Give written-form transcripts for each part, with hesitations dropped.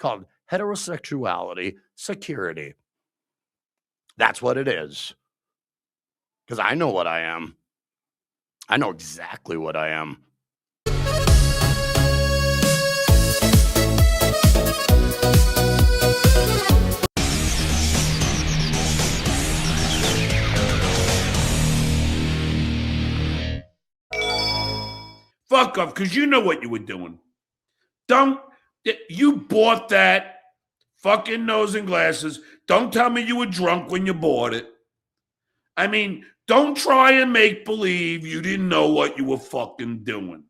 called heterosexuality security. That's what it is. Because I know what I am. I know exactly what I am. Fuck off, because you know what you were doing. You bought that fucking nose and glasses. Don't tell me you were drunk when you bought it. I mean, don't try and make believe you didn't know what you were fucking doing.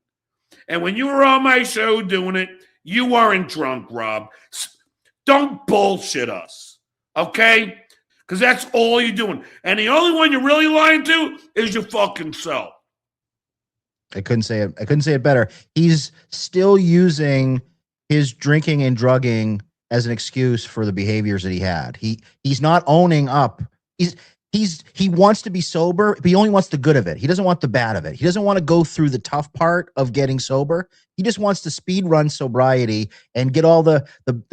And when you were on my show doing it, you weren't drunk, Rob. Don't bullshit us, okay? Because that's all you're doing. And the only one you're really lying to is your fucking self. I couldn't say it better. He's still using his drinking and as an excuse for the behaviors that he had. He's not owning up. He wants to be sober, but he only wants the good of it. He doesn't want the bad of it. He doesn't want to go through the tough part of getting sober. He just wants to speed run sobriety and get all the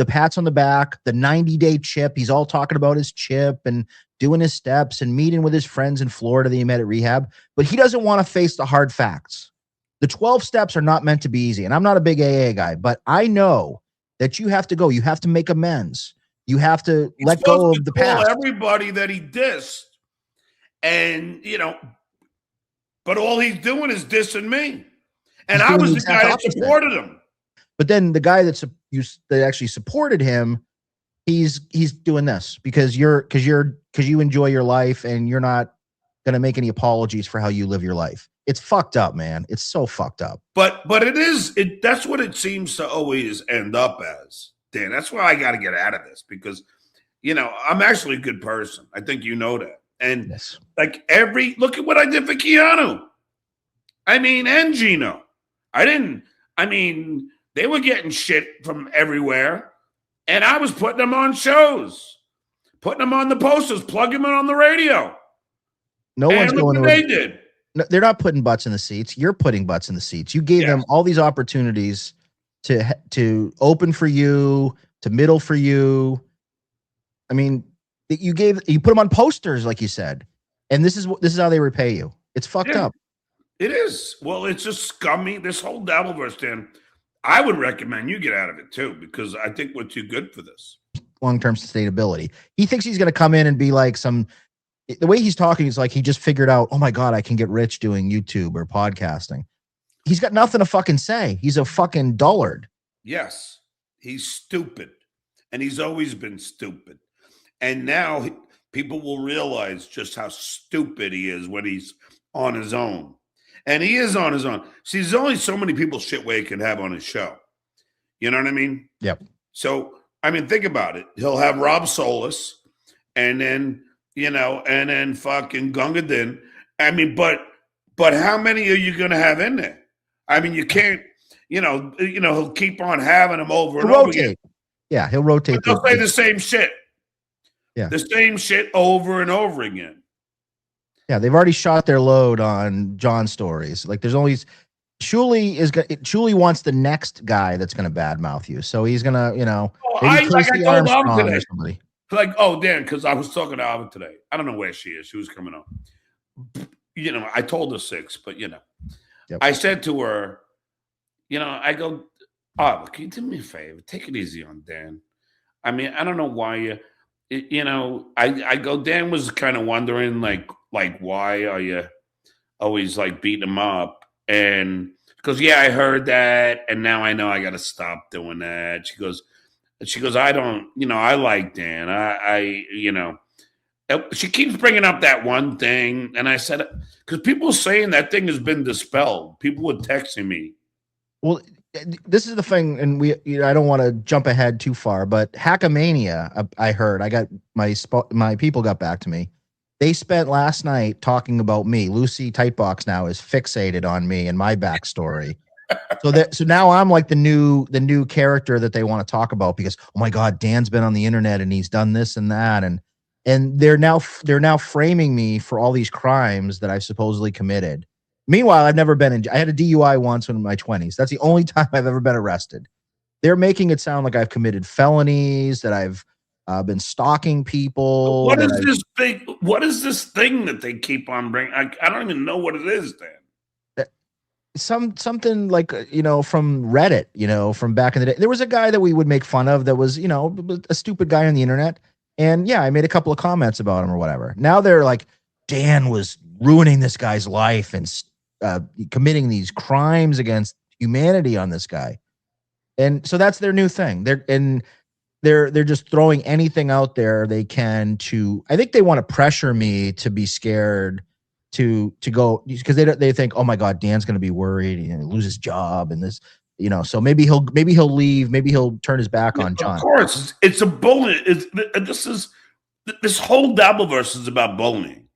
pats on the back, the 90-day chip. He's all talking about his chip and doing his steps and meeting with his friends in Florida that he met at rehab. But he doesn't want to face the hard facts. The 12 steps are not meant to be easy. And I'm not a big AA guy, but I know that you have to go. You have to make amends. You have to let go of the past. Everybody that he dissed. And, but all he's doing is dissing me. And I was the guy that supported him. But then the guy that actually supported him, he's doing this because you enjoy your life and you're not going to make any apologies for how you live your life. It's fucked up, man. It's so fucked up. But that's what it seems to always end up as, Dan. That's why I got to get out of this because, I'm actually a good person. I think you know that. And yes. Look at what I did for Keanu. And Gino. They were getting shit from everywhere. And I was putting them on shows, putting them on the posters, plugging them on the radio. No one's going to. They did. No, they're not putting butts in the seats. You're putting butts in the seats. You gave them all these opportunities to open for you, to middle for you. You put them on posters, like you said, and this is how they repay you. It's fucked up. It is. Well, it's just scummy. This whole Dabbleverse, Dan. I would recommend you get out of it too because I think we're too good for this. Long-term sustainability. He thinks he's going to come in and be like the way he's talking is like he just figured out, oh my God, I can get rich doing YouTube or podcasting. He's got nothing to fucking say. He's a fucking dullard. Yes, he's stupid. And he's always been stupid. And now people will realize just how stupid he is when he's on his own. And he is on his own. See, there's only so many people Shitway can have on his show. You know what I mean? Yep. So, think about it. He'll have Rob Soulless and then, and then fucking Gunga Din. But how many are you going to have in there? You can't, he'll keep on having them over and over again. Yeah, he'll rotate. But they'll say the same shit. Yeah. The same shit over and over again. Yeah, they've already shot their load on John stories. Like there's always Shuli wants the next guy that's going to badmouth you. So he's going to, I told Alvin today. Dan, because I was talking to Alvin today. I don't know where she is. She was coming up. I told her 6, but Yep. I said to her, I go, oh, can you do me a favor? Take it easy on Dan. I don't know why I go, Dan was kind of wondering like why are you always like beating him up? And because I heard that, and now I know I got to stop doing that. She goes, I don't, I like Dan. She keeps bringing up that one thing, and I said, because people are saying that thing has been dispelled. People were texting me. Well, this is the thing, and I don't want to jump ahead too far, but Hackamania, I heard, I got my people got back to me. They spent last night talking about me. Lucy Tightbox now is fixated on me and my backstory. So now I'm like the new character that they want to talk about because, oh my God, Dan's been on the internet and he's done this and that, and they're now framing me for all these crimes that I've supposedly committed. Meanwhile, I've never been I had a DUI once in my 20s. That's the only time I've ever been arrested. they're making it sound like I've committed felonies, that I've been stalking people. What is this thing? What is this thing that they keep on bringing? I don't even know what it is, Dan. Something like, from Reddit, from back in the day. There was a guy that we would make fun of that was, a stupid guy on the internet. And yeah, I made a couple of comments about him or whatever. Now they're like, Dan was ruining this guy's life and committing these crimes against humanity on this guy. And so that's their new thing. They're just throwing anything out there they can to, I think they want to pressure me to be scared to go, because they think, oh my God, Dan's going to be worried, lose his job and this, so maybe he'll leave, maybe he'll turn his back on John. Of course, it's a bullying. This whole Dabbleverse is about bullying.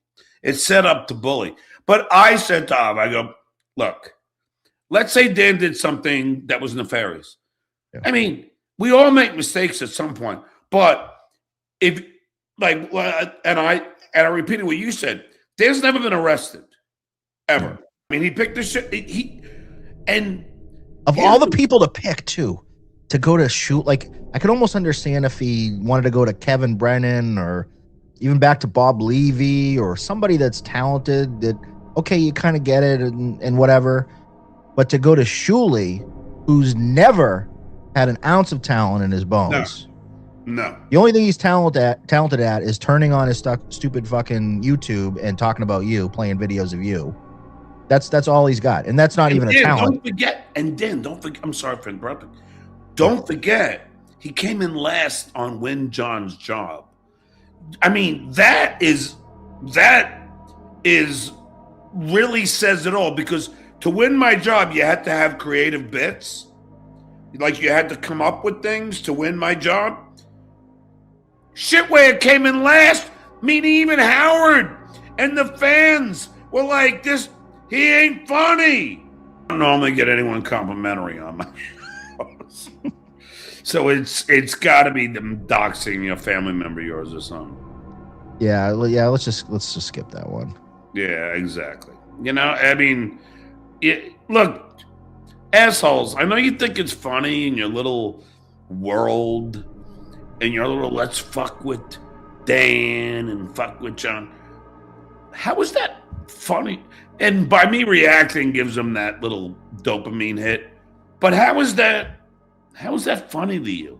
It's set up to bully. But I said to Av, I go, look, let's say Dan did something that was nefarious. Yeah. I mean, we all make mistakes at some point, but and I repeated what you said. Dan's never been arrested, ever. I mean, he picked the shit. Of all the people to pick, too, to go to shoot, like, I could almost understand if he wanted to go to Kevin Brennan or even back to Bob Levy or somebody that's talented that, okay, you kind of get it and whatever. But to go to Shuley, who's never had an ounce of talent in his bones. No. The only thing he's talented at is turning on his stupid fucking YouTube and talking about you, playing videos of you. That's all he's got, and that's not even a talent. Don't forget, I'm sorry for interrupting. Don't forget, he came in last on Win John's Job. I mean, that is really says it all, because to win my job, you had to have creative bits. Like, you had to come up with things to win my job. Shitware came in last, meaning even Howard and the fans were like, he ain't funny. I don't normally get anyone complimentary on my shows. So it's got to be them doxing a family member of yours or something. Yeah, let's just skip that one. Yeah, exactly. I mean, look, assholes, I know you think it's funny in your little world, and your little let's fuck with Dan and fuck with John. How is that funny? And by me reacting gives them that little dopamine hit. But how is that funny to you?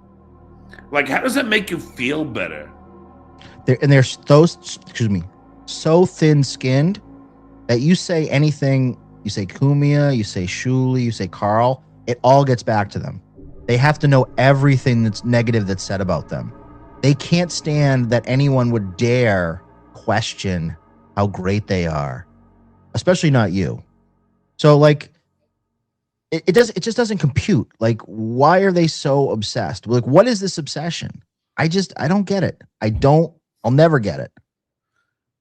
Like, how does that make you feel better? They're so thin-skinned that you say anything, you say Kumia, you say Shuli, you say Carl, it all gets back to them. They have to know everything that's negative that's said about them. They can't stand that anyone would dare question how great they are, especially not you. So, like, it just doesn't compute. Like, why are they so obsessed? Like, what is this obsession? I don't get it. I'll never get it.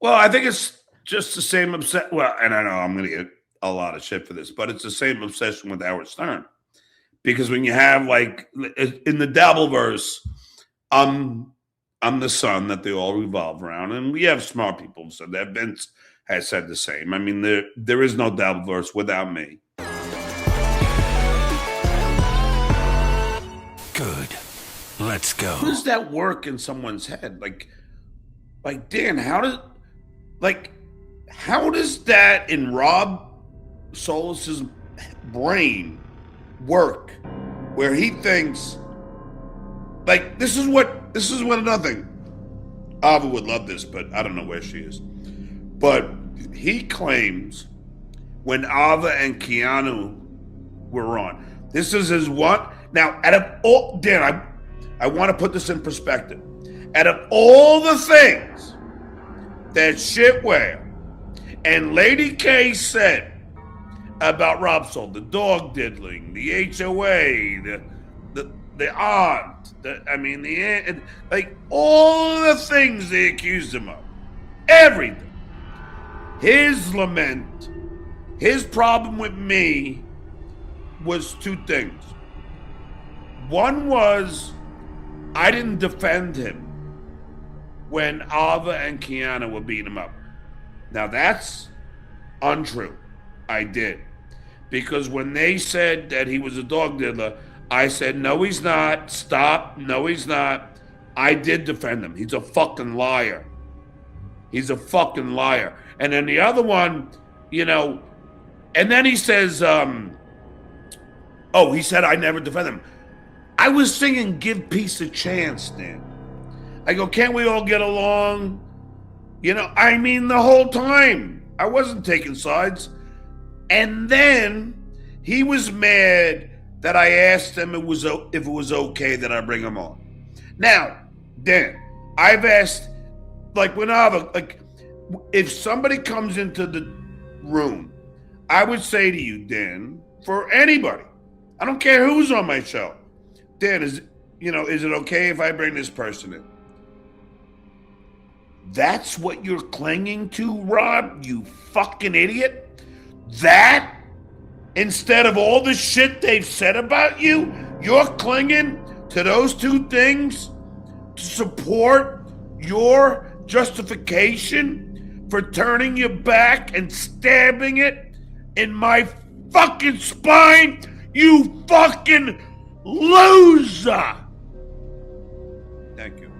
Well, I think it's just the same obsession. Well, and I know I'm going to get a lot of shit for this, but it's the same obsession with Howard Stern. Because when you have, like, in the Dabbleverse, I'm the sun that they all revolve around. And we have smart people who said that. Vince has said the same. I mean, there is no Dabbleverse without me. Good. Let's go. How does that work in someone's head? Like Dan, how does that in Rob Soulless's brain work, where he thinks, like, this is what another thing. Ava would love this, but I don't know where she is. But he claims when Ava and Keanu were on, this is his what? Now, out of all, Dan, I want to put this in perspective. Out of all the things that Shitware and Lady K said about Rob Soul, the dog diddling, the HOA, the aunt, the aunt, like, all the things they accused him of, everything. His lament, his problem with me was two things. One was I didn't defend him when Ava and Keanu were beating him up. Now, that's untrue. I did. Because when they said that he was a dog diddler, I said, no, he's not. Stop. No, he's not. I did defend him. He's a fucking liar. He's a fucking liar. And then the other one, you know, and then he says, he said I never defend him. I was singing Give Peace a Chance, Dan. I go, can't we all get along? You know, I mean, the whole time. I wasn't taking sides. And then he was mad that I asked him if it was okay that I bring him on. Now, Dan, I've asked, like, if somebody comes into the room, I would say to you, Dan, for anybody, I don't care who's on my show, Dan, is it okay if I bring this person in? That's what you're clinging to, Rob, you fucking idiot? That, instead of all the shit they've said about you, you're clinging to those two things to support your justification for turning your back and stabbing it in my fucking spine, you fucking loser. Thank you.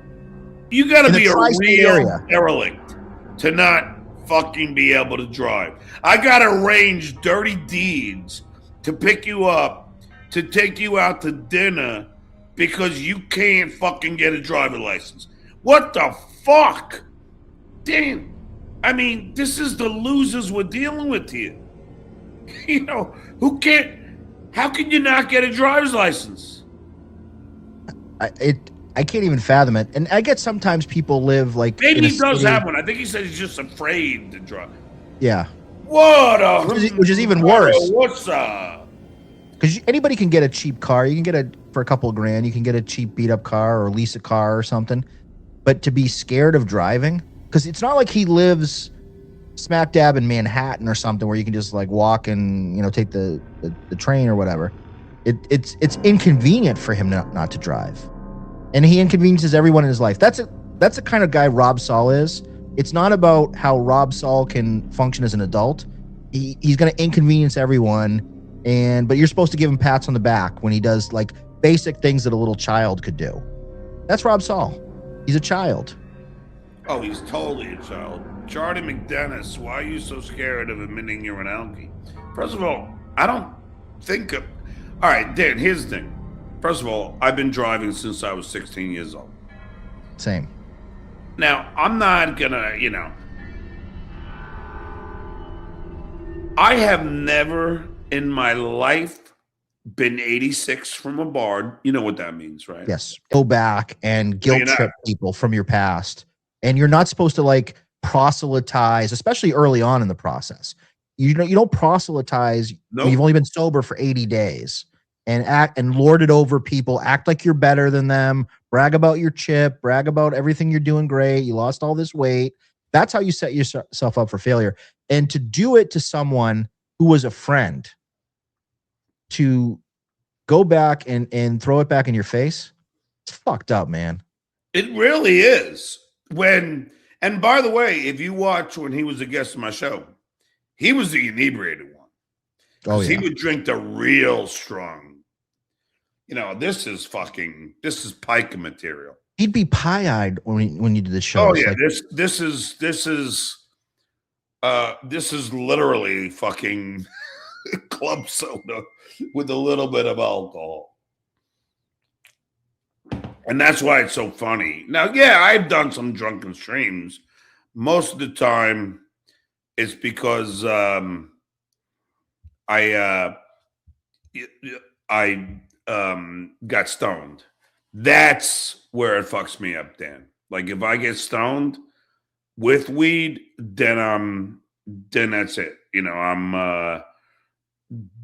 You gotta be a real derelict to not fucking be able to drive. I gotta arrange dirty deeds to pick you up, to take you out to dinner because you can't fucking get a driver's license. What the fuck? Damn. I mean, this is the losers we're dealing with here. You know, how can you not get a driver's license? I can't even fathom it. And I get sometimes people live like maybe he does have one. I think he said he's just afraid to drive. Yeah. What which is even worse. What's up? Because anybody can get a cheap car. You can get for a couple of grand. You can get a cheap beat up car or lease a car or something. But to be scared of driving, because it's not like he lives smack dab in Manhattan or something where you can just like walk and take the train or whatever. It's inconvenient for him not to drive, and he inconveniences everyone in his life. That's the kind of guy Rob Saul is. It's not about how Rob Saul can function as an adult. He's going to inconvenience everyone, but you're supposed to give him pats on the back when he does like basic things that a little child could do. That's Rob Saul. He's a child. Oh, he's totally a child. Charlie McDennis, why are you so scared of admitting you're an alkie? First of all, I don't think of... All right, Dan, here's the thing. First of all, I've been driving since I was 16 years old. Same. Now, I'm not gonna, I have never in my life been 86 from a bar. You know what that means, right? Yes. Go back and guilt trip people from your past. And you're not supposed to like proselytize, especially early on in the process. You don't proselytize. Nope. You've only been sober for 80 days and act and lord it over people, act like you're better than them, brag about your chip, brag about everything you're doing great. You lost all this weight. That's how you set yourself up for failure. And to do it to someone who was a friend, to go back and throw it back in your face, it's fucked up, man. It really is. And by the way, if you watch when he was a guest on my show, he was the inebriated one. Oh, yeah. He would drink the real strong. This is pica material. He'd be pie-eyed when you did the show. Oh yeah, like, this is literally fucking club soda with a little bit of alcohol. And that's why it's so funny. Now, yeah, I've done some drunken streams. Most of the time, it's because I got stoned. That's where it fucks me up, Dan. Like if I get stoned with weed, then that's it.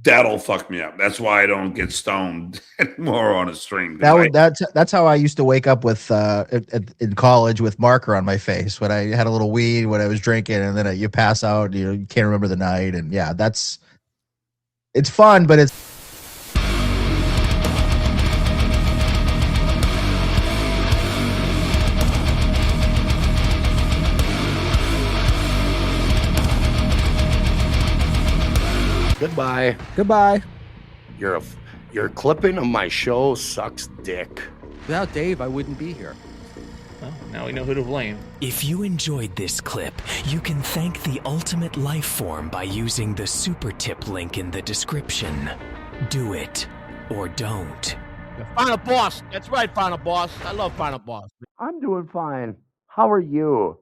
That'll fuck me up. That's why I don't get stoned anymore on a stream. That's how I used to wake up with in college with marker on my face when I had a little weed when I was drinking, and then you pass out. You can't remember the night, and yeah, it's fun, but it's. Goodbye. Goodbye. You're Your clipping of my show sucks dick. Without Dave, I wouldn't be here. Well, now we know who to blame. If you enjoyed this clip, you can thank the ultimate life form by using the super tip link in the description. Do it or don't. Final Boss. That's right, Final Boss. I love Final Boss. I'm doing fine. How are you?